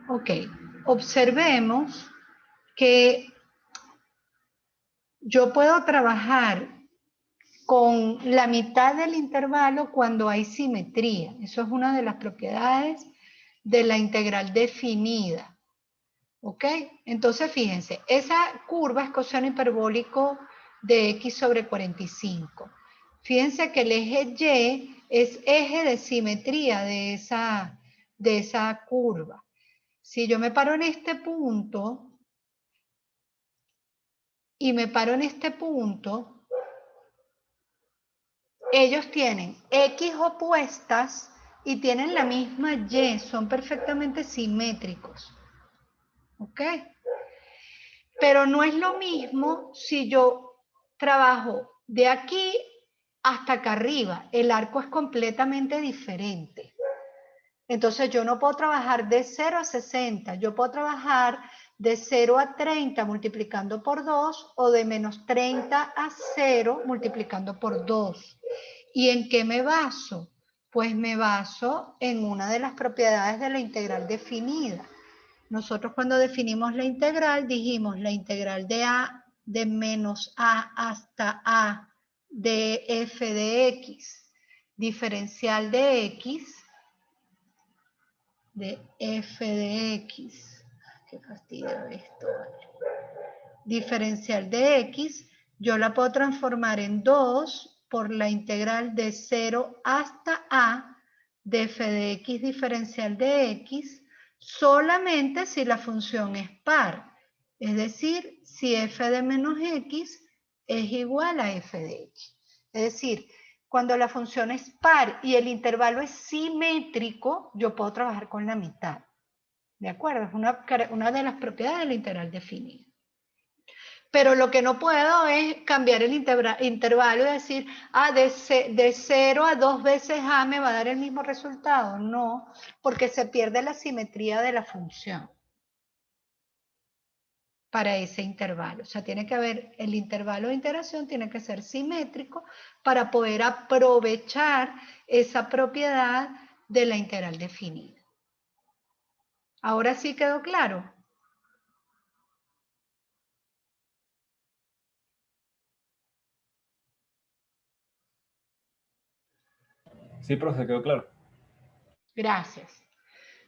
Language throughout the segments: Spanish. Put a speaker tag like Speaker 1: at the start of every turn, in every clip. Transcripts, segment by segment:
Speaker 1: Ok, observemos que yo puedo trabajar con la mitad del intervalo cuando hay simetría. Eso es una de las propiedades de la integral definida. ¿Ok? Entonces, fíjense, esa curva es coseno hiperbólico de x sobre 45. Fíjense que el eje Y es eje de simetría de esa curva. Si yo me paro en este punto y me paro en este punto, ellos tienen X opuestas y tienen la misma Y, son perfectamente simétricos. ¿Ok? Pero no es lo mismo si yo trabajo de aquí hasta acá arriba. El arco es completamente diferente. Entonces yo no puedo trabajar de 0 a 60, yo puedo trabajar de 0 a 30 multiplicando por 2 o de menos 30 a 0 multiplicando por 2. ¿Y en qué me baso? Pues me baso en una de las propiedades de la integral definida. Nosotros cuando definimos la integral dijimos la integral de a de menos a hasta a de f de x, diferencial de x, de f de x. Qué fastidio esto. Diferencial de x, yo la puedo transformar en 2 por la integral de 0 hasta a de f de x diferencial de x, solamente si la función es par. Es decir, si f de menos x es igual a f de x. Es decir, cuando la función es par y el intervalo es simétrico, yo puedo trabajar con la mitad. ¿De acuerdo? Es una de las propiedades de la integral definida. Pero lo que no puedo es cambiar el intervalo y decir, de 0 a 2 veces a me va a dar el mismo resultado. No, porque se pierde la simetría de la función para ese intervalo. O sea, tiene que haber, el intervalo de integración tiene que ser simétrico para poder aprovechar esa propiedad de la integral definida. ¿Ahora sí quedó claro?
Speaker 2: Sí, profe, quedó claro.
Speaker 1: Gracias.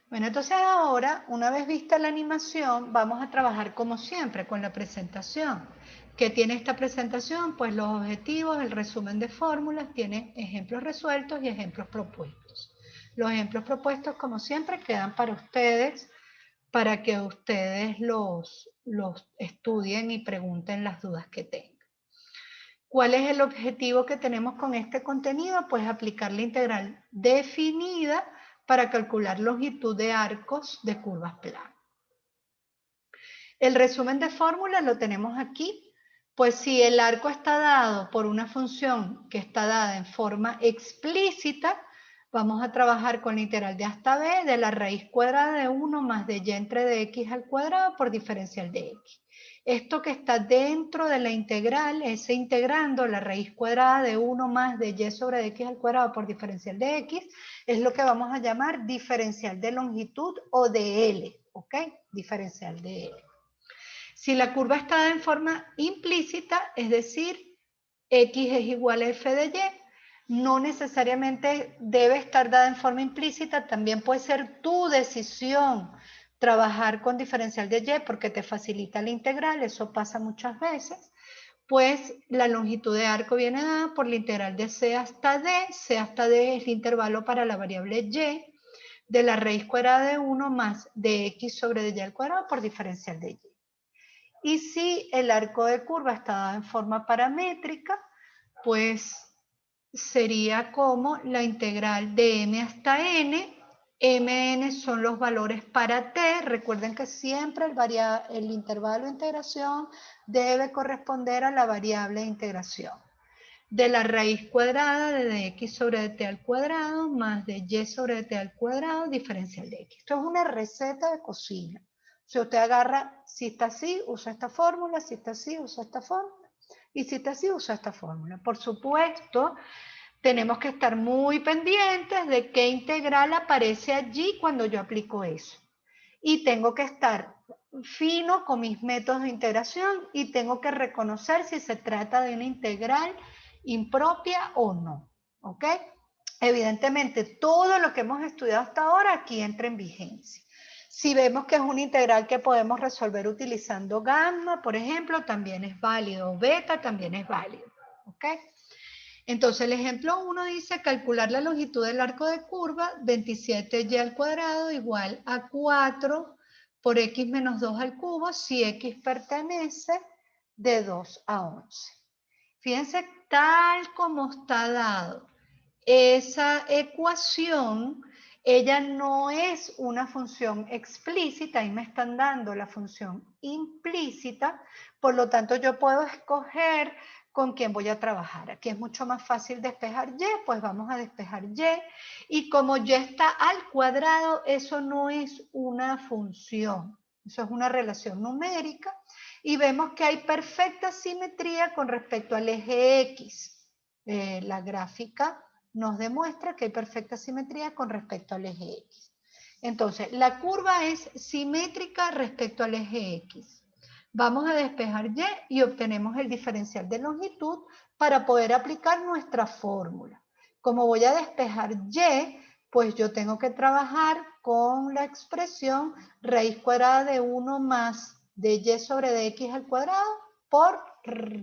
Speaker 1: Bueno, entonces ahora, una vez vista la animación, vamos a trabajar como siempre con la presentación. ¿Qué tiene esta presentación? Pues los objetivos, el resumen de fórmulas, tiene ejemplos resueltos y ejemplos propuestos. Los ejemplos propuestos, como siempre, quedan para ustedes, para que ustedes los estudien y pregunten las dudas que tengan. ¿Cuál es el objetivo que tenemos con este contenido? Pues aplicar la integral definida para calcular longitud de arcos de curvas planas. El resumen de fórmulas lo tenemos aquí. Pues si el arco está dado por una función que está dada en forma explícita, vamos a trabajar con la integral de hasta b de la raíz cuadrada de 1 más de y entre de x al cuadrado por diferencial de x. Esto que está dentro de la integral, ese integrando la raíz cuadrada de 1 más de y sobre de x al cuadrado por diferencial de x, es lo que vamos a llamar diferencial de longitud o de L, ¿ok? Diferencial de L. Si la curva está en forma implícita, es decir, x es igual a f de y, no necesariamente debe estar dada en forma implícita, también puede ser tu decisión trabajar con diferencial de y porque te facilita la integral, eso pasa muchas veces. Pues la longitud de arco viene dada por la integral de c hasta d es el intervalo para la variable y de la raíz cuadrada de 1 más de x sobre y al cuadrado por diferencial de y. Y si el arco de curva está dado en forma paramétrica, pues sería como la integral de m hasta n. Mn son los valores para t. Recuerden que siempre el intervalo de integración debe corresponder a la variable de integración. De la raíz cuadrada de x sobre t al cuadrado más de y sobre t al cuadrado diferencial de x. Esto es una receta de cocina. Si usted agarra, si está así, usa esta fórmula, si está así, usa esta fórmula, y si está así, usa esta fórmula. Por supuesto, tenemos que estar muy pendientes de qué integral aparece allí cuando yo aplico eso. y tengo que estar fino con mis métodos de integración y tengo que reconocer si se trata de una integral impropia o no, ¿ok? Evidentemente, todo lo que hemos estudiado hasta ahora aquí entra en vigencia. Si vemos que es una integral que podemos resolver utilizando gamma, por ejemplo, también es válido, o beta también es válido, ¿ok? Entonces, el ejemplo 1 dice calcular la longitud del arco de curva 27y al cuadrado igual a 4 por x menos 2 al cubo si x pertenece de 2 a 11. Fíjense, tal como está dado esa ecuación, ella no es una función explícita, ahí me están dando la función implícita, por lo tanto yo puedo escoger con quién voy a trabajar. Aquí es mucho más fácil despejar y, pues vamos a despejar y como y está al cuadrado, eso no es una función, eso es una relación numérica, y vemos que hay perfecta simetría con respecto al eje X. La gráfica nos demuestra que hay perfecta simetría con respecto al eje X. Entonces, la curva es simétrica respecto al eje X. Vamos a despejar y obtenemos el diferencial de longitud para poder aplicar nuestra fórmula. Como voy a despejar y, pues yo tengo que trabajar con la expresión raíz cuadrada de 1 más de y sobre dx al cuadrado por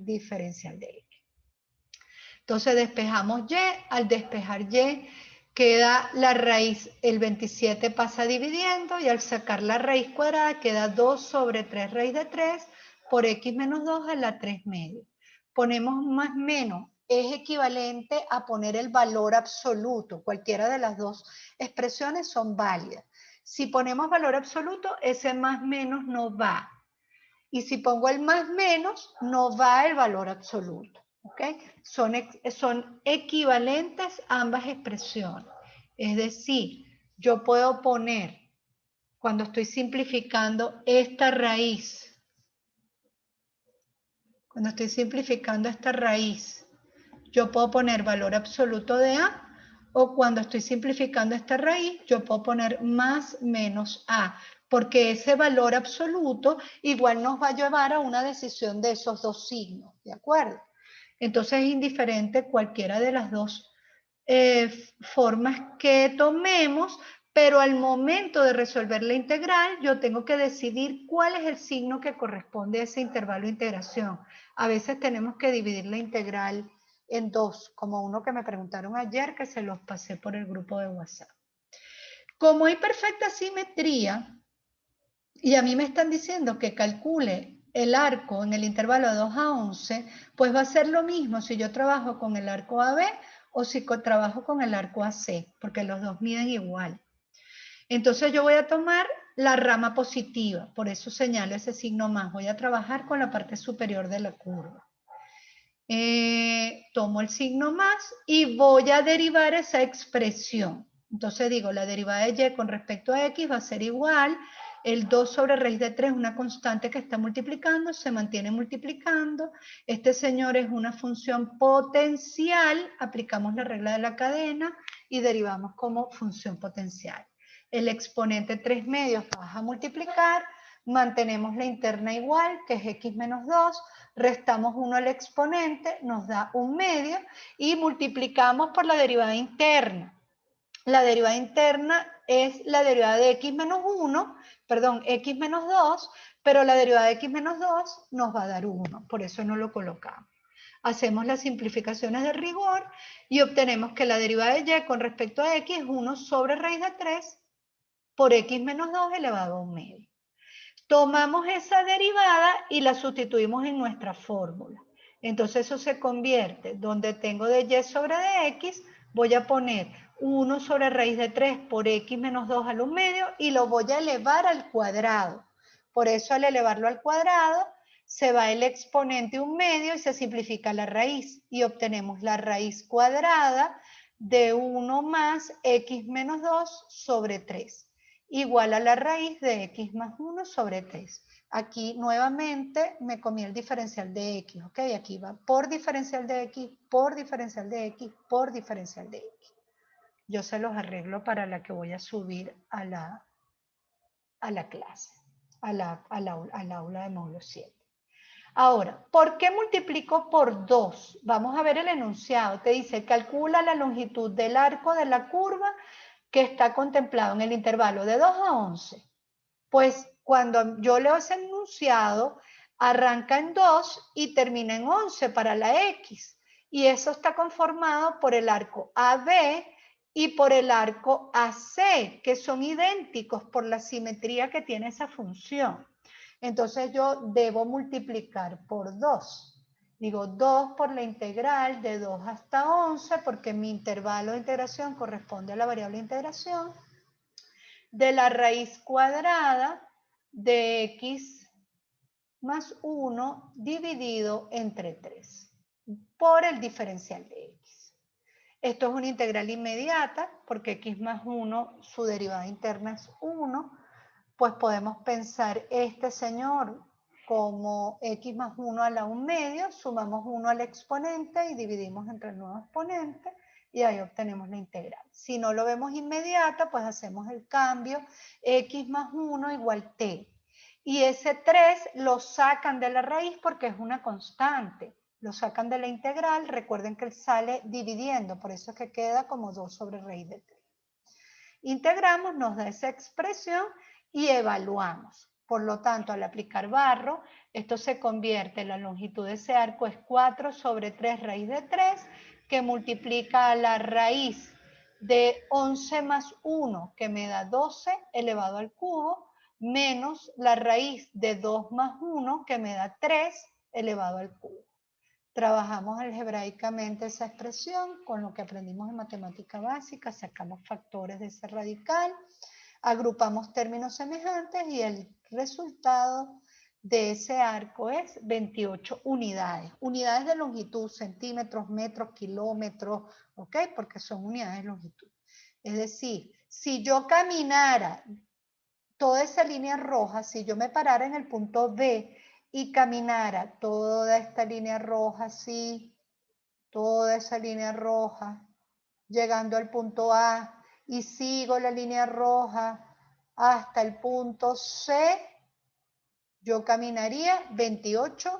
Speaker 1: diferencial de x. Entonces despejamos y, al despejar y queda la raíz, el 27 pasa dividiendo y al sacar la raíz cuadrada queda 2 sobre 3 raíz de 3 por x menos 2 a la 3 medio. Ponemos más menos, es equivalente a poner el valor absoluto, cualquiera de las dos expresiones son válidas. Si ponemos valor absoluto, ese más menos no va. Y si pongo el más menos, no va el valor absoluto. ¿Okay? Son equivalentes ambas expresiones. Es decir, yo puedo poner, cuando estoy simplificando esta raíz, yo puedo poner valor absoluto de A, o cuando estoy simplificando esta raíz, yo puedo poner más menos A, porque ese valor absoluto igual nos va a llevar a una decisión de esos dos signos, ¿de acuerdo? Entonces es indiferente cualquiera de las dos formas que tomemos, pero al momento de resolver la integral, yo tengo que decidir cuál es el signo que corresponde a ese intervalo de integración. A veces tenemos que dividir la integral en dos, como uno que me preguntaron ayer, que se los pasé por el grupo de WhatsApp. Como hay perfecta simetría, y a mí me están diciendo que calcule el arco en el intervalo de 2 a 11, pues va a ser lo mismo si yo trabajo con el arco AB o si trabajo con el arco AC, porque los dos miden igual. Entonces yo voy a tomar la rama positiva, por eso señalo ese signo más. Voy a trabajar con la parte superior de la curva. Tomo el signo más y voy a derivar esa expresión. Entonces digo, la derivada de y con respecto a x va a ser igual. El 2 sobre raíz de 3 es una constante que está multiplicando, se mantiene multiplicando. Este señor es una función potencial, aplicamos la regla de la cadena y derivamos como función potencial. El exponente 3 medios vas a multiplicar, mantenemos la interna igual, que es x menos 2, restamos 1 al exponente, nos da 1 medio, y multiplicamos por la derivada interna. La derivada interna es la derivada de x menos 1, perdón, x menos 2, pero la derivada de x menos 2 nos va a dar 1, por eso no lo colocamos. Hacemos las simplificaciones de rigor y obtenemos que la derivada de y con respecto a x es 1 sobre raíz de 3 por x menos 2 elevado a 1 medio. Tomamos esa derivada y la sustituimos en nuestra fórmula. Entonces eso se convierte, donde tengo de y sobre de x, voy a poner 1 sobre raíz de 3 por x menos 2 al 1 medio y lo voy a elevar al cuadrado. Por eso al elevarlo al cuadrado, se va el exponente 1 medio y se simplifica la raíz. Y obtenemos la raíz cuadrada de 1 más x menos 2 sobre 3. Igual a la raíz de x más 1 sobre 3. Aquí nuevamente me comí el diferencial de x, ¿ok? Aquí va por diferencial de x, por diferencial de x, por diferencial de x. Yo se los arreglo para la que voy a subir a a la clase, al aula de módulo 7. Ahora, ¿por qué multiplico por 2? Vamos a ver el enunciado. Te dice, calcula la longitud del arco de la curva que está contemplado en el intervalo de 2 a 11. Pues cuando yo leo ese enunciado, arranca en 2 y termina en 11 para la X. Y eso está conformado por el arco AB y por el arco AC, que son idénticos por la simetría que tiene esa función. Entonces yo debo multiplicar por 2. Digo 2 por la integral de 2 hasta 11, porque mi intervalo de integración corresponde a la variable de integración, de la raíz cuadrada de x más 1 dividido entre 3 por el diferencial de x. Esto es una integral inmediata porque x más 1, su derivada interna es 1, pues podemos pensar este señor como x más 1 a la 1/2, sumamos 1 al exponente y dividimos entre el nuevo exponente y ahí obtenemos la integral. Si no lo vemos inmediata, pues hacemos el cambio x más 1 igual t. Y ese 3 lo sacan de la raíz porque es una constante. Lo sacan de la integral, recuerden que él sale dividiendo, por eso es que queda como 2 sobre raíz de 3. Integramos, nos da esa expresión y evaluamos. Por lo tanto, al aplicar barro, esto se convierte, la longitud de ese arco es 4 sobre 3 raíz de 3, que multiplica a la raíz de 11 más 1, que me da 12 elevado al cubo, menos la raíz de 2 más 1, que me da 3 elevado al cubo. Trabajamos algebraicamente esa expresión con lo que aprendimos en matemática básica, sacamos factores de ese radical, agrupamos términos semejantes y el resultado de ese arco es 28 unidades. Unidades de longitud, centímetros, metros, kilómetros, ¿ok? Porque son unidades de longitud. Es decir, si yo caminara toda esa línea roja, si yo me parara en el punto B y caminara toda esta línea roja así, toda esa línea roja, llegando al punto A y sigo la línea roja hasta el punto C, yo caminaría 28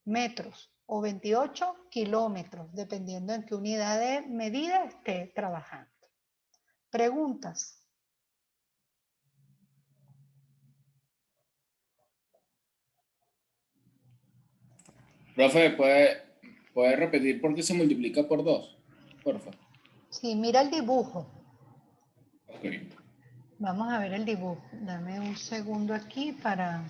Speaker 1: metros o 28 kilómetros, dependiendo en qué unidad de medida esté trabajando. ¿Preguntas?
Speaker 3: Profe, ¿puede repetir por qué se multiplica por 2? Por favor.
Speaker 1: Sí, mira el dibujo.
Speaker 3: Ok.
Speaker 1: Vamos a ver el dibujo. Dame un segundo aquí para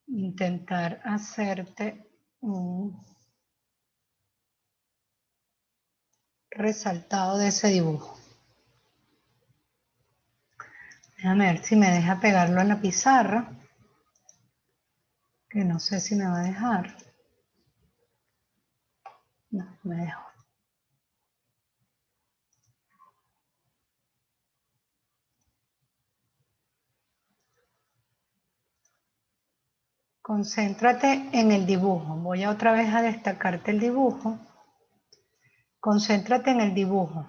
Speaker 1: intentar hacerte un resaltado de ese dibujo. Déjame ver si me deja pegarlo en la pizarra, que no sé si me va a dejar. No, me dejó. Concéntrate en el dibujo. Voy otra vez a destacarte el dibujo. Concéntrate en el dibujo.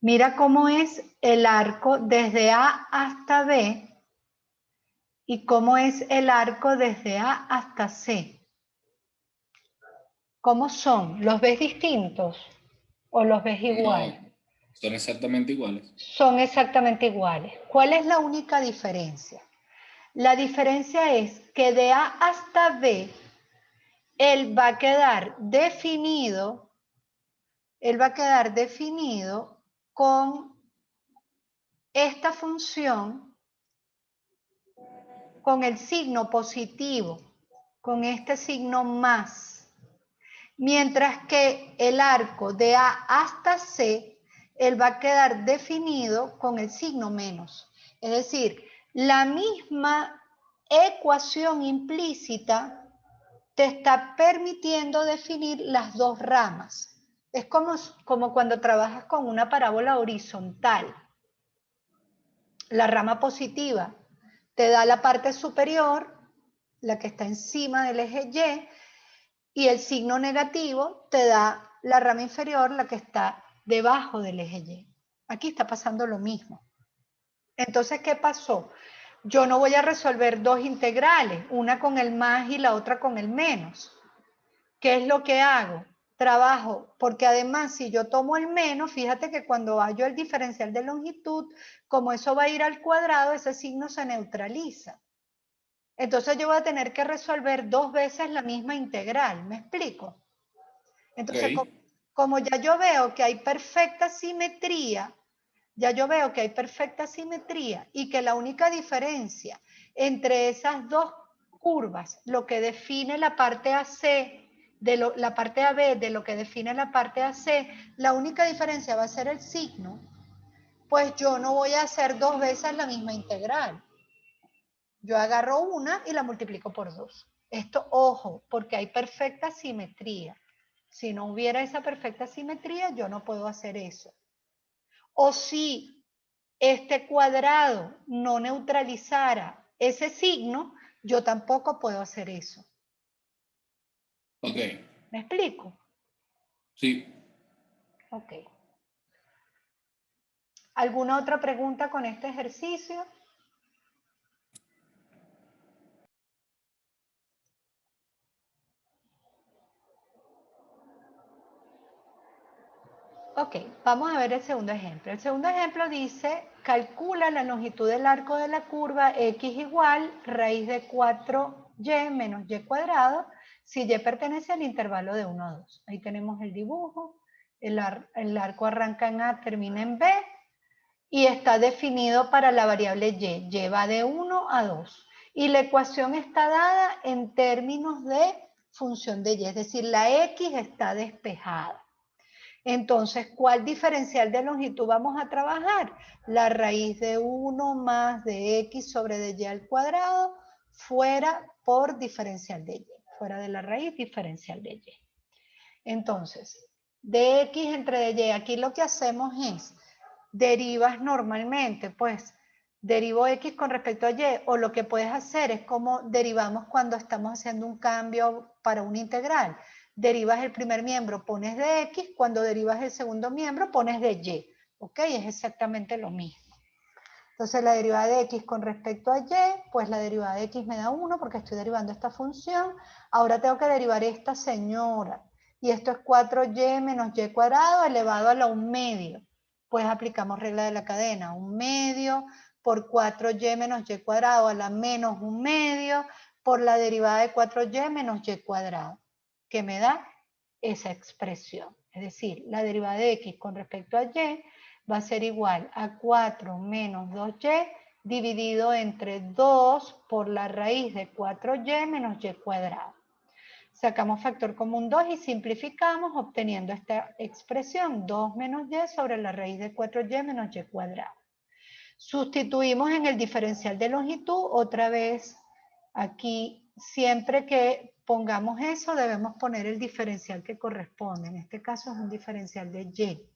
Speaker 1: Mira cómo es el arco desde A hasta B y cómo es el arco desde A hasta C. ¿Cómo son? ¿Los ves distintos o los ves igual?
Speaker 3: No, son exactamente iguales.
Speaker 1: Son exactamente iguales. ¿Cuál es la única diferencia? La diferencia es que de A hasta B, él va a quedar definido con esta función, con el signo positivo, con este signo más. Mientras que el arco de A hasta C, él va a quedar definido con el signo menos. Es decir, la misma ecuación implícita te está permitiendo definir las dos ramas. Es como cuando trabajas con una parábola horizontal. La rama positiva te da la parte superior, la que está encima del eje Y el signo negativo te da la rama inferior, la que está debajo del eje Y. Aquí está pasando lo mismo. Entonces, ¿qué pasó? Yo no voy a resolver dos integrales, una con el más y la otra con el menos. ¿Qué es lo que hago? Trabajo, porque además si yo tomo el menos, fíjate que cuando hallo el diferencial de longitud, como eso va a ir al cuadrado, ese signo se neutraliza. Entonces yo voy a tener que resolver dos veces la misma integral, ¿me explico? Entonces, como ya yo veo que hay perfecta simetría, y que la única diferencia entre esas dos curvas, lo que define la parte AC, la parte AB de lo que define la parte AC, la única diferencia va a ser el signo, pues yo no voy a hacer dos veces la misma integral. Yo agarro una y la multiplico por 2. Esto, ojo, porque hay perfecta simetría. Si no hubiera esa perfecta simetría, yo no puedo hacer eso. O si este cuadrado no neutralizara ese signo, yo tampoco puedo hacer eso.
Speaker 3: Ok.
Speaker 1: ¿Me explico?
Speaker 3: Sí.
Speaker 1: Ok. ¿Alguna otra pregunta con este ejercicio? Ok, vamos a ver el segundo ejemplo. El segundo ejemplo dice, calcula la longitud del arco de la curva x igual raíz de 4y menos y cuadrado si y pertenece al intervalo de 1 a 2. Ahí tenemos el dibujo, el arco arranca en A, termina en B y está definido para la variable y va de 1 a 2. Y la ecuación está dada en términos de función de y, es decir, la x está despejada. Entonces, ¿cuál diferencial de longitud vamos a trabajar? La raíz de 1 más de x sobre de y al cuadrado fuera por diferencial de y. Fuera de la raíz, diferencial de y. Entonces, de x entre de y, aquí lo que hacemos es, derivas normalmente, pues, derivo x con respecto a y, o lo que puedes hacer es como derivamos cuando estamos haciendo un cambio para una integral. Derivas el primer miembro, pones de x, cuando derivas el segundo miembro, pones de y. ¿Ok? Es exactamente lo mismo. Entonces la derivada de x con respecto a y, pues la derivada de x me da 1 porque estoy derivando esta función. Ahora tengo que derivar esta señora. Y esto es 4y menos y cuadrado elevado a la 1 medio. Pues aplicamos regla de la cadena. 1 medio por 4y menos y cuadrado a la menos 1 medio por la derivada de 4y menos y cuadrado, que me da esa expresión. Es decir, la derivada de x con respecto a y va a ser igual a 4 menos 2y dividido entre 2 por la raíz de 4y menos y cuadrado. Sacamos factor común 2 y simplificamos obteniendo esta expresión 2 menos y sobre la raíz de 4y menos y cuadrado. Sustituimos en el diferencial de longitud, otra vez aquí, siempre que pongamos eso debemos poner el diferencial que corresponde. En este caso es un diferencial de y.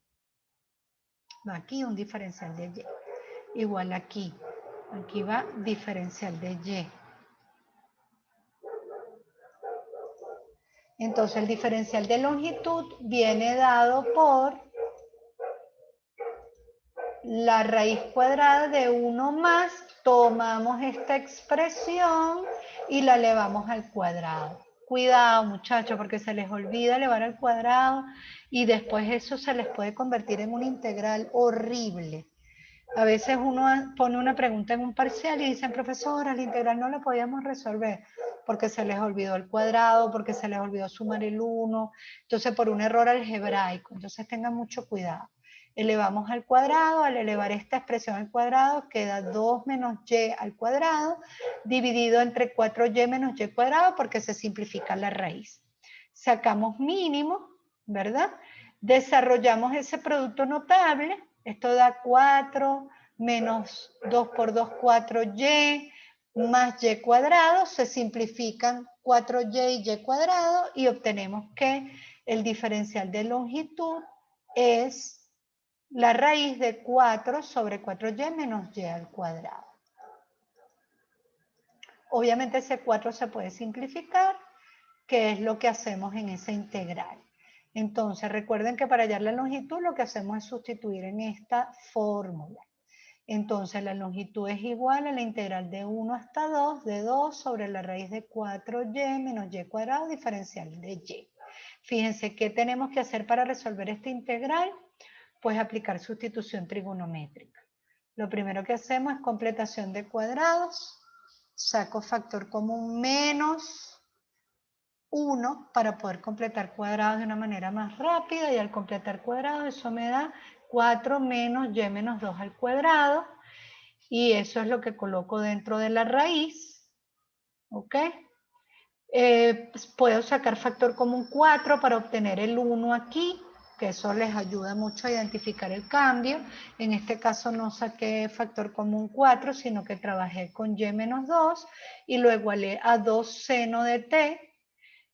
Speaker 1: Aquí un diferencial de y. Igual aquí. Aquí va diferencial de y. Entonces el diferencial de longitud viene dado por la raíz cuadrada de 1 más, tomamos esta expresión y la elevamos al cuadrado. Cuidado, muchachos, porque se les olvida elevar al cuadrado y después eso se les puede convertir en una integral horrible. A veces uno pone una pregunta en un parcial y dicen, profesora, la integral no la podíamos resolver porque se les olvidó el cuadrado, porque se les olvidó sumar el 1, entonces por un error algebraico. Entonces tengan mucho cuidado. Elevamos al cuadrado, al elevar esta expresión al cuadrado queda 2 menos y al cuadrado dividido entre 4y menos y cuadrado porque se simplifica la raíz. Sacamos mínimo, ¿verdad? Desarrollamos ese producto notable. Esto da 4 menos 2 por 2, 4y, más y cuadrado. Se simplifican 4y y cuadrado y obtenemos que el diferencial de longitud es la raíz de 4 sobre 4y menos y al cuadrado. Obviamente ese 4 se puede simplificar, que es lo que hacemos en esa integral. Entonces, recuerden que para hallar la longitud lo que hacemos es sustituir en esta fórmula. Entonces, la longitud es igual a la integral de 1 hasta 2 de 2 sobre la raíz de 4y menos y cuadrado diferencial de y. Fíjense, ¿qué tenemos que hacer para resolver esta integral? Pues aplicar sustitución trigonométrica. Lo primero que hacemos es completación de cuadrados. Saco factor común menos 1 para poder completar cuadrados de una manera más rápida, y al completar cuadrados eso me da 4 menos y menos 2 al cuadrado, y eso es lo que coloco dentro de la raíz. ¿Ok? Puedo sacar factor común 4 para obtener el 1 aquí, que eso les ayuda mucho a identificar el cambio. En este caso no saqué factor común 4, sino que trabajé con y menos 2 y lo igualé a 2 seno de t.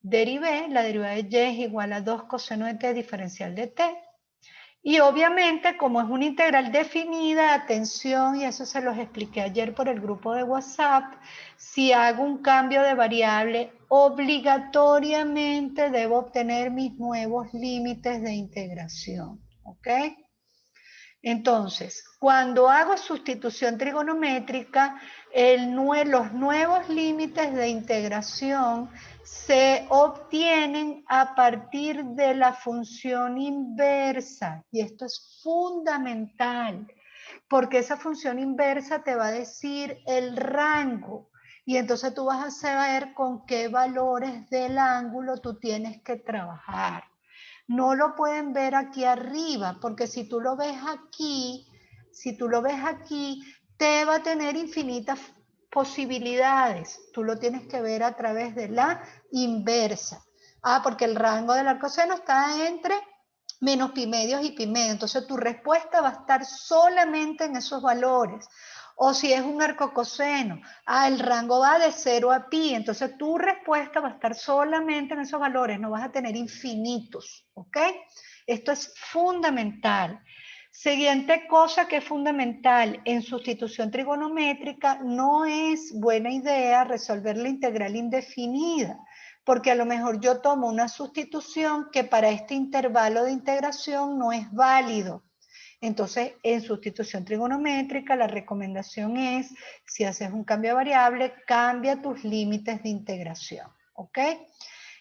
Speaker 1: Derivé, la derivada de y es igual a 2 coseno de t diferencial de t. Y obviamente, como es una integral definida, atención, y eso se los expliqué ayer por el grupo de WhatsApp, si hago un cambio de variable, obligatoriamente debo obtener mis nuevos límites de integración. ¿Ok? Entonces, cuando hago sustitución trigonométrica, los nuevos límites de integración se obtienen a partir de la función inversa. Y esto es fundamental, porque esa función inversa te va a decir el rango. Y entonces tú vas a saber con qué valores del ángulo tú tienes que trabajar. No lo pueden ver aquí arriba, porque si tú lo ves aquí, te va a tener infinitas posibilidades. Tú lo tienes que ver a través de la inversa. Porque el rango del arcoseno está entre menos pi medios y pi medios. Entonces tu respuesta va a estar solamente en esos valores. O si es un arcocoseno, el rango va de 0 a pi, entonces tu respuesta va a estar solamente en esos valores, no vas a tener infinitos, ¿ok? Esto es fundamental. Siguiente cosa que es fundamental, en sustitución trigonométrica no es buena idea resolver la integral indefinida, porque a lo mejor yo tomo una sustitución que para este intervalo de integración no es válido. Entonces, en sustitución trigonométrica, la recomendación es, si haces un cambio de variable, cambia tus límites de integración, ¿ok?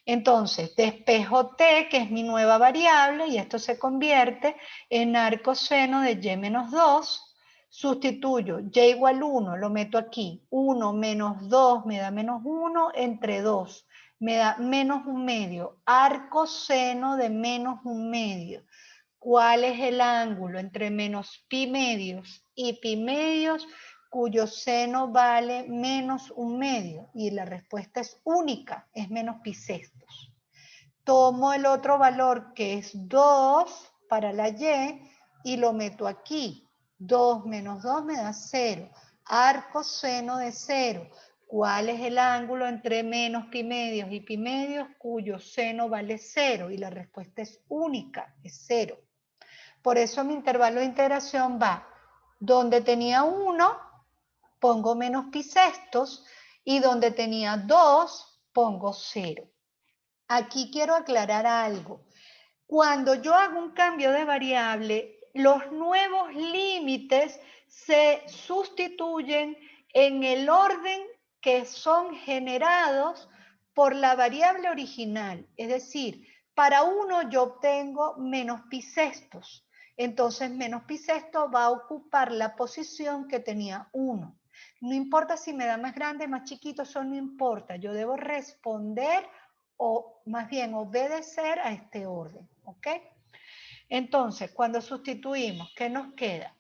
Speaker 1: Entonces, despejo t, que es mi nueva variable, y esto se convierte en arcoseno de y menos 2, sustituyo y igual 1, lo meto aquí, 1 menos 2 me da menos 1, entre 2 me da menos 1 medio, arcoseno de menos 1 medio. ¿Cuál es el ángulo entre menos pi medios y pi medios cuyo seno vale menos 1 medio? Y la respuesta es única, es menos pi sextos. Tomo el otro valor que es 2 para la y lo meto aquí. 2 menos 2 me da 0. Arcoseno de 0. ¿Cuál es el ángulo entre menos pi medios y pi medios cuyo seno vale 0? Y la respuesta es única, es 0. Por eso mi intervalo de integración va, donde tenía 1, pongo menos pi sextos, y donde tenía 2, pongo 0. Aquí quiero aclarar algo. Cuando yo hago un cambio de variable, los nuevos límites se sustituyen en el orden que son generados por la variable original. Es decir, para 1 yo obtengo menos pi sextos. Entonces, menos pi sexto va a ocupar la posición que tenía 1. No importa si me da más grande, más chiquito, eso no importa. Yo debo responder o más bien obedecer a este orden, ¿ok? Entonces, cuando sustituimos, ¿qué nos queda?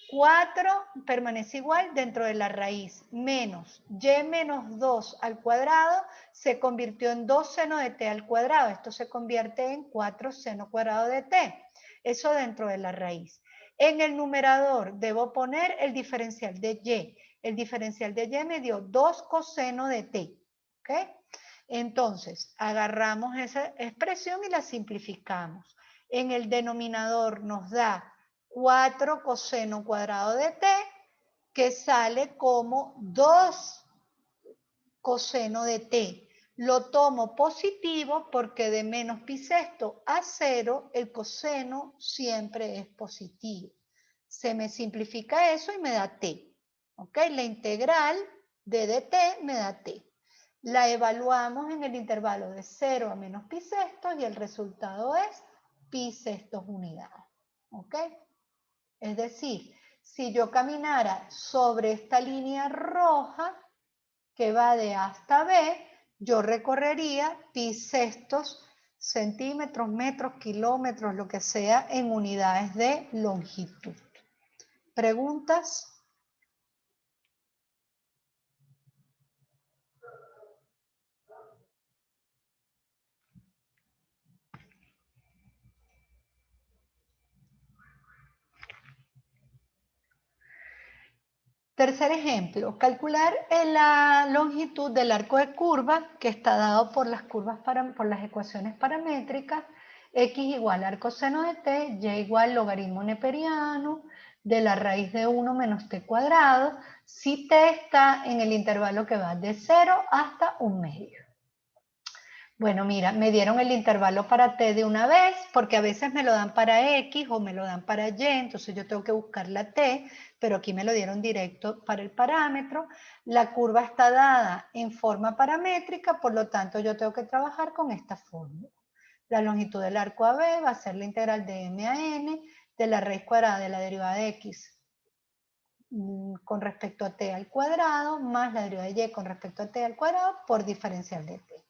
Speaker 1: 4 permanece igual dentro de la raíz, menos y menos 2 al cuadrado se convirtió en 2 seno de t al cuadrado. Esto se convierte en 4 seno cuadrado de t. Eso dentro de la raíz. En el numerador debo poner el diferencial de y. El diferencial de y me dio 2 coseno de t. ¿Ok? Entonces, agarramos esa expresión y la simplificamos. En el denominador nos da 4 coseno cuadrado de t, que sale como 2 coseno de t. Lo tomo positivo porque de menos pi sexto a 0 el coseno siempre es positivo. Se me simplifica eso y me da t. ¿Ok? La integral de dt me da t. La evaluamos en el intervalo de 0 a menos pi sextos y el resultado es pi sextos unidades. ¿Ok? Es decir, si yo caminara sobre esta línea roja que va de A hasta B, yo recorrería pi sextos, centímetros, metros, kilómetros, lo que sea, en unidades de longitud. ¿Preguntas? Tercer ejemplo, calcular la longitud del arco de curva que está dado por las ecuaciones paramétricas x igual arco seno de t, y igual logaritmo neperiano de la raíz de 1 menos t cuadrado, si t está en el intervalo que va de 0 hasta 1 medio. Bueno, mira, me dieron el intervalo para t de una vez, porque a veces me lo dan para x o me lo dan para y, entonces yo tengo que buscar la t, pero aquí me lo dieron directo para el parámetro. La curva está dada en forma paramétrica, por lo tanto yo tengo que trabajar con esta fórmula. La longitud del arco AB va a ser la integral de m a n de la raíz cuadrada de la derivada de x con respecto a t al cuadrado, más la derivada de y con respecto a t al cuadrado por diferencial de t.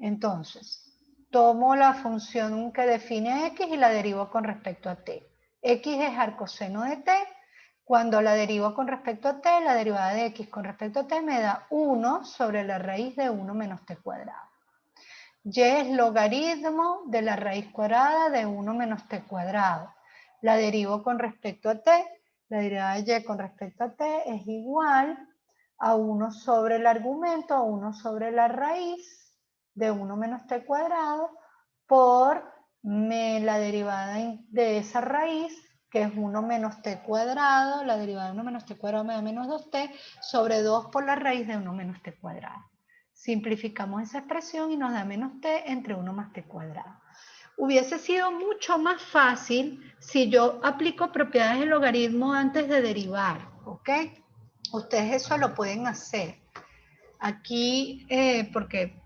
Speaker 1: Entonces, tomo la función que define x y la derivo con respecto a t. X es arcoseno de t. Cuando la derivo con respecto a t, la derivada de x con respecto a t me da 1 sobre la raíz de 1 menos t cuadrado. Y es logaritmo de la raíz cuadrada de 1 menos t cuadrado. La derivo con respecto a t. La derivada de y con respecto a t es igual a 1 sobre el argumento, a 1 sobre la raíz de 1 menos t cuadrado por la derivada de esa raíz, que es 1 menos t cuadrado, la derivada de 1 menos t cuadrado me da menos 2t, sobre 2 por la raíz de 1 menos t cuadrado. Simplificamos esa expresión y nos da menos t entre 1 más t cuadrado. Hubiese sido mucho más fácil si yo aplico propiedades del logaritmo antes de derivar, ¿ok? Ustedes eso lo pueden hacer. Aquí, porque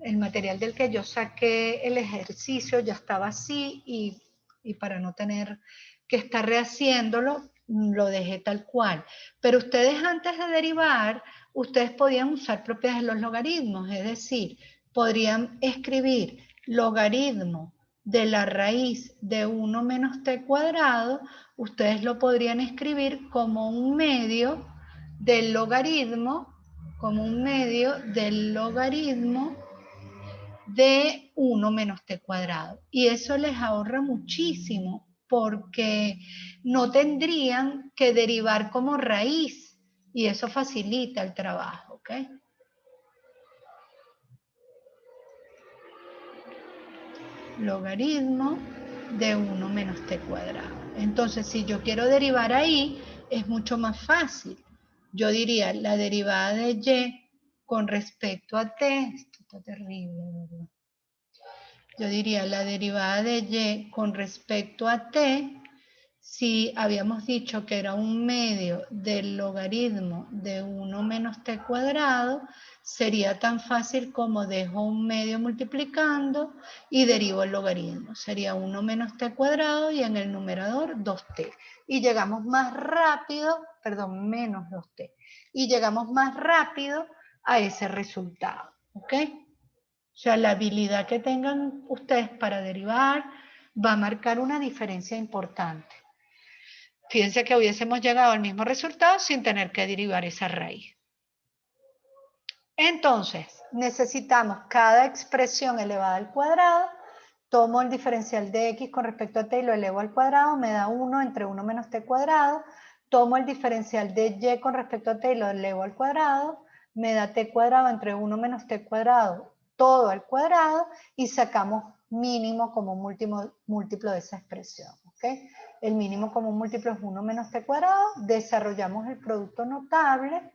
Speaker 1: el material del que yo saqué el ejercicio ya estaba así y para no tener que estar rehaciéndolo, lo dejé tal cual. Pero ustedes antes de derivar, ustedes podían usar propiedades de los logaritmos, es decir, podrían escribir logaritmo de la raíz de 1 menos t cuadrado, ustedes lo podrían escribir como un medio del logaritmo, de 1 menos t cuadrado. Y eso les ahorra muchísimo porque no tendrían que derivar como raíz y eso facilita el trabajo, ¿ok? Logaritmo de 1 menos t cuadrado. Entonces, si yo quiero derivar ahí, es mucho más fácil. Yo diría la derivada de y con respecto a t, esto está terrible, ¿verdad? Yo diría la derivada de y con respecto a t, si habíamos dicho que era un medio del logaritmo de 1 menos t cuadrado, sería tan fácil como dejo un medio multiplicando y derivo el logaritmo. Sería 1 menos t cuadrado y en el numerador 2t. Y llegamos más rápido, perdón, menos 2t. Y llegamos más rápido a ese resultado, ¿ok? O sea, la habilidad que tengan ustedes para derivar va a marcar una diferencia importante. Fíjense que hubiésemos llegado al mismo resultado sin tener que derivar esa raíz. Entonces, necesitamos cada expresión elevada al cuadrado. Tomo el diferencial de x con respecto a t y lo elevo al cuadrado, me da 1 entre 1 menos t cuadrado. Tomo el diferencial de y con respecto a t y lo elevo al cuadrado, me da t cuadrado entre 1 menos t cuadrado todo al cuadrado y sacamos mínimo como múltiplo de esa expresión. ¿Okay? El mínimo común múltiplo es 1 menos t cuadrado, desarrollamos el producto notable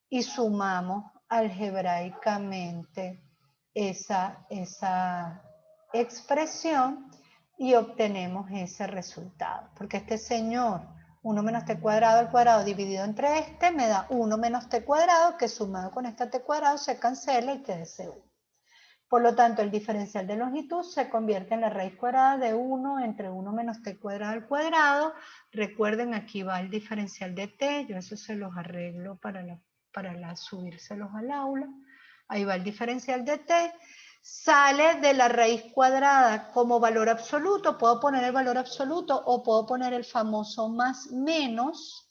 Speaker 1: y sumamos algebraicamente esa expresión y obtenemos ese resultado. Porque este señor, 1 menos t cuadrado al cuadrado dividido entre este, me da 1 menos t cuadrado, que sumado con este t cuadrado se cancela y te da 1. Por lo tanto, el diferencial de longitud se convierte en la raíz cuadrada de 1 entre 1 menos t cuadrado al cuadrado. Recuerden, aquí va el diferencial de t, yo eso se los arreglo para subírselos al aula. Ahí va el diferencial de t. Sale de la raíz cuadrada como valor absoluto. Puedo poner el valor absoluto o puedo poner el famoso más menos.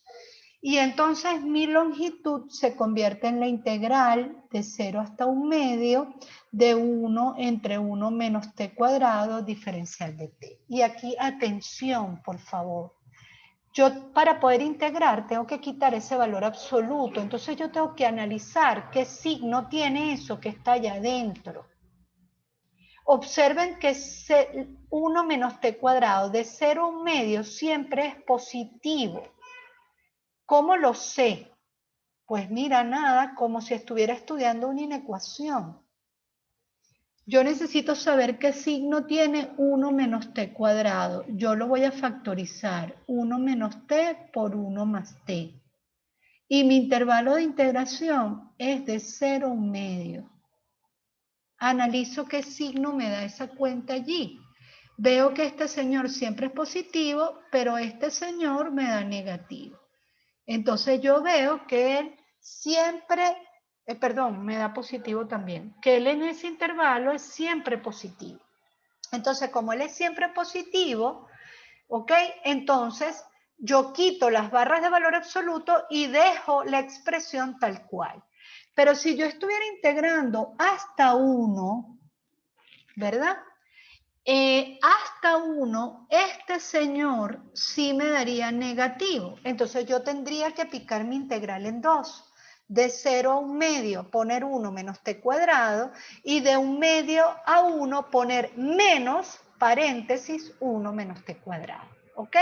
Speaker 1: Y entonces mi longitud se convierte en la integral de 0 hasta 1 medio de 1 entre 1 menos t cuadrado diferencial de t. Y aquí, atención, por favor. Yo para poder integrar tengo que quitar ese valor absoluto. Entonces yo tengo que analizar qué signo tiene eso que está allá adentro. Observen que 1 menos t cuadrado de 0 a 1 medio siempre es positivo. ¿Cómo lo sé? Pues mira, nada, como si estuviera estudiando una inecuación. Yo necesito saber qué signo tiene 1 menos t cuadrado. Yo lo voy a factorizar. 1 menos t por 1 más t. Y mi intervalo de integración es de 0 a 1 medio. Analizo qué signo me da esa cuenta allí. Veo que este señor siempre es positivo, pero este señor me da negativo. Entonces yo veo que él siempre, me da positivo también, que él en ese intervalo es siempre positivo. Entonces, como él es siempre positivo, ¿ok? Entonces, yo quito las barras de valor absoluto y dejo la expresión tal cual. Pero si yo estuviera integrando hasta 1, ¿verdad? Hasta 1, este señor sí me daría negativo. Entonces yo tendría que picar mi integral en 2. De 0 a 1 medio poner 1 menos t cuadrado y de 1 medio a 1 poner menos paréntesis 1 menos t cuadrado. ¿Ok?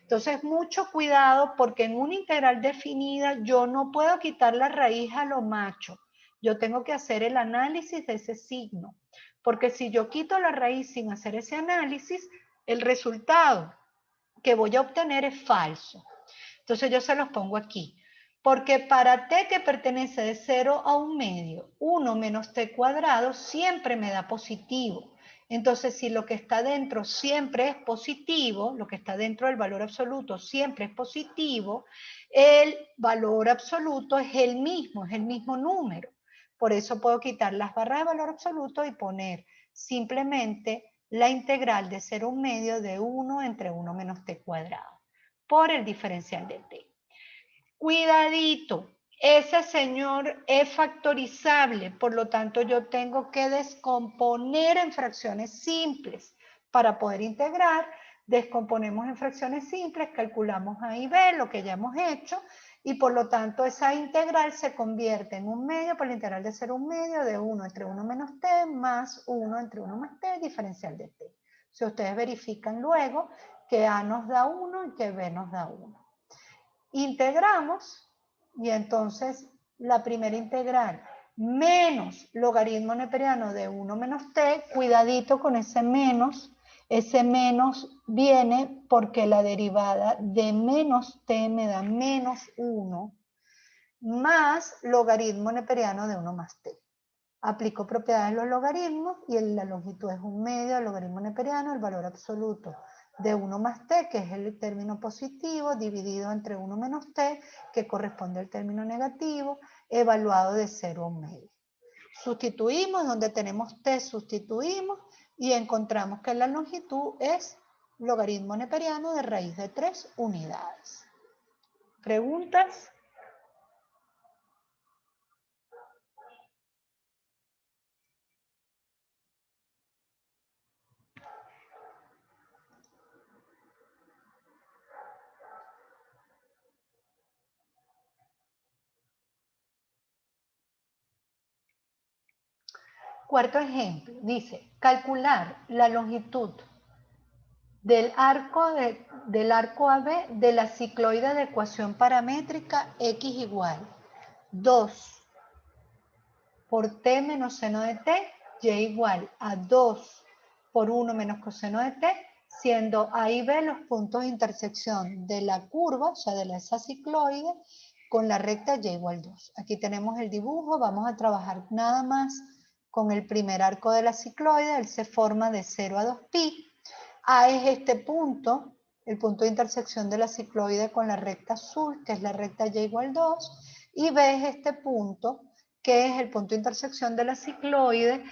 Speaker 1: Entonces mucho cuidado porque en una integral definida yo no puedo quitar la raíz a lo macho. Yo tengo que hacer el análisis de ese signo. Porque si yo quito la raíz sin hacer ese análisis, el resultado que voy a obtener es falso. Entonces yo se los pongo aquí. Porque para t que pertenece de 0 a 1 medio, 1 menos t cuadrado siempre me da positivo. Entonces si lo que está dentro siempre es positivo, lo que está dentro del valor absoluto siempre es positivo, el valor absoluto es el mismo número. Por eso puedo quitar las barras de valor absoluto y poner simplemente la integral de 0 a 1 medio de 1 entre 1 menos t cuadrado por el diferencial de t. Cuidadito, ese señor es factorizable, por lo tanto yo tengo que descomponer en fracciones simples. Para poder integrar, descomponemos en fracciones simples, calculamos A y B, lo que ya hemos hecho, y por lo tanto esa integral se convierte en 1 medio por la integral de 0 a 1 medio de 1 entre 1 menos t más 1 entre 1 más t diferencial de t. Si ustedes verifican luego que A nos da 1 y que B nos da 1. Integramos y entonces la primera integral menos logaritmo neperiano de 1 menos t, cuidadito con ese menos viene porque la derivada de menos t me da menos 1 más logaritmo neperiano de 1 más t. Aplico propiedades de los logaritmos y la longitud es 1 medio del logaritmo neperiano, el valor absoluto de 1 más t, que es el término positivo, dividido entre 1 menos t, que corresponde al término negativo, evaluado de 0 a 1 medio. Sustituimos, donde tenemos t, sustituimos y encontramos que la longitud es logaritmo neperiano de raíz de 3 unidades. ¿Preguntas? Cuarto ejemplo, dice, calcular la longitud del arco AB de la cicloide de ecuación paramétrica x igual 2 por t menos seno de t y igual a 2 por 1 menos coseno de t, siendo A y B los puntos de intersección de la curva, o sea, de esa cicloide, con la recta y igual 2. Aquí tenemos el dibujo, vamos a trabajar nada más con el primer arco de la cicloide, él se forma de 0 a 2pi. A es este punto, el punto de intersección de la cicloide con la recta azul, que es la recta y igual 2, y B es este punto, que es el punto de intersección de la cicloide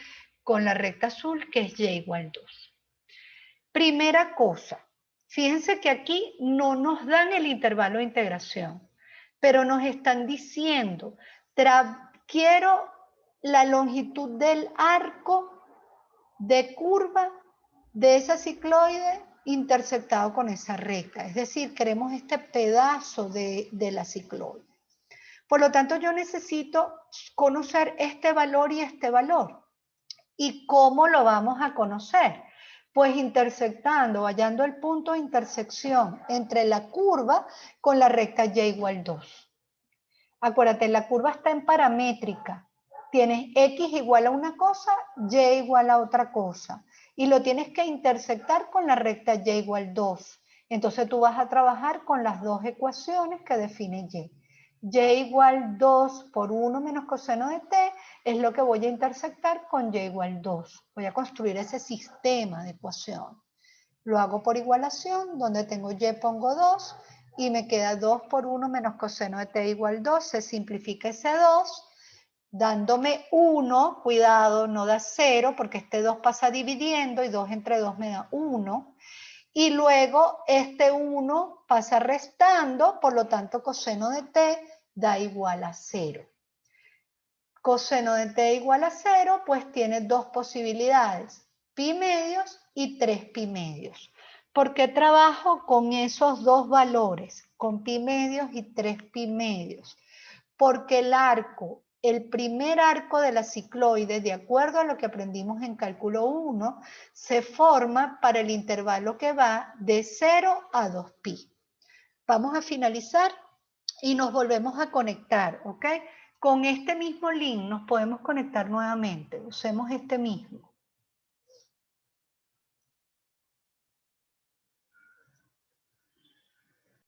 Speaker 1: con la recta azul, que es y igual 2. Primera cosa, fíjense que aquí no nos dan el intervalo de integración, pero nos están diciendo, quiero la longitud del arco de curva de esa cicloide interceptado con esa recta. Es decir, queremos este pedazo de la cicloide. Por lo tanto, yo necesito conocer este valor y este valor. ¿Y cómo lo vamos a conocer? Pues intersectando, hallando el punto de intersección entre la curva con la recta y igual 2. Acuérdate, la curva está en paramétrica. Tienes x igual a una cosa, y igual a otra cosa. Y lo tienes que intersectar con la recta y igual 2. Entonces tú vas a trabajar con las dos ecuaciones que define y. Y igual 2 por 1 menos coseno de t es lo que voy a intersectar con y igual 2. Voy a construir ese sistema de ecuación. Lo hago por igualación, donde tengo y pongo 2 y me queda 2 por 1 menos coseno de t igual 2. Se simplifica ese 2, dándome 1, cuidado, no da 0, porque este 2 pasa dividiendo y 2 entre 2 me da 1. Y luego este 1 pasa restando, por lo tanto coseno de t da igual a 0. Coseno de t igual a 0, pues tiene dos posibilidades, pi medios y 3 pi medios. ¿Por qué trabajo con esos dos valores, con pi medios y 3 pi medios? Porque el primer arco de la cicloide, de acuerdo a lo que aprendimos en cálculo 1, se forma para el intervalo que va de 0 a 2pi. Vamos a finalizar y nos volvemos a conectar, ¿ok? Con este mismo link nos podemos conectar nuevamente. Usemos este mismo.